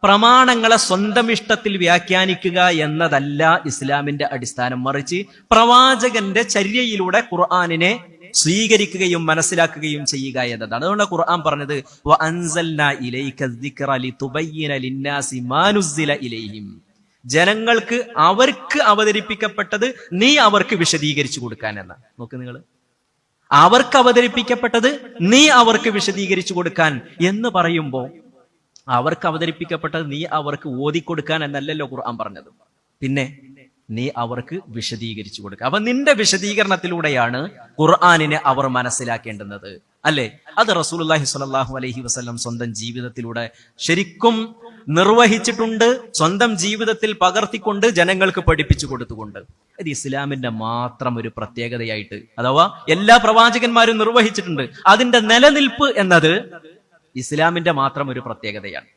പ്രമാണങ്ങളെ സ്വന്തം ഇഷ്ടത്തിൽ വ്യാഖ്യാനിക്കുക എന്നതല്ല ഇസ്ലാമിന്റെ അടിസ്ഥാനം. മറിച്ച് പ്രവാചകന്റെ ചര്യയിലൂടെ ഖുർആനിനെ സ്വീകരിക്കുകയും മനസ്സിലാക്കുകയും ചെയ്യുക എന്നതാണ്. അതുകൊണ്ട് ഖുർആൻ പറഞ്ഞത് വഅൻസൽനാ ഇലൈക ദിക്റ ലിതുബയ്യിന ലിന്നാസി മാ നുസ്സില ഇലൈഹിം. ജനങ്ങൾക്ക് അവർക്ക് അവതരിപ്പിക്കപ്പെട്ടത് നീ അവർക്ക് വിശദീകരിച്ചു കൊടുക്കാൻ എന്ന. നോക്ക് നിങ്ങൾ, അവർക്ക് അവതരിപ്പിക്കപ്പെട്ടത് നീ അവർക്ക് വിശദീകരിച്ചു കൊടുക്കാൻ എന്ന് പറയുമ്പോൾ അവർക്ക് അവതരിപ്പിക്കപ്പെട്ടത് നീ അവർക്ക് ഓതിക്കൊടുക്കാൻ എന്നല്ലല്ലോ ഖുർആൻ പറഞ്ഞത്. പിന്നെ നീ അവർക്ക് വിശദീകരിച്ചു കൊടുക്കുക. അപ്പൊ നിന്റെ വിശദീകരണത്തിലൂടെയാണ് ഖുർആനിനെ അവർ മനസ്സിലാക്കേണ്ടുന്നത്, അല്ലെ? അത് റസൂലുള്ളാഹി സ്വല്ലല്ലാഹു അലൈഹി വസല്ലം സ്വന്തം ജീവിതത്തിലൂടെ ശരിക്കും നിർവഹിച്ചിട്ടുണ്ട്. സ്വന്തം ജീവിതത്തിൽ പകർത്തിക്കൊണ്ട് ജനങ്ങൾക്ക് പഠിപ്പിച്ചു കൊടുത്തുകൊണ്ട്. ഇത് ഇസ്ലാമിന്റെ മാത്രം ഒരു പ്രത്യേകതയായിട്ട്, അഥവാ എല്ലാ പ്രവാചകന്മാരും നിർവഹിച്ചിട്ടുണ്ട്, അതിന്റെ നിലനിൽപ്പ് എന്നത് ഇസ്ലാമിന്റെ മാത്രം ഒരു പ്രത്യേകതയാണ്.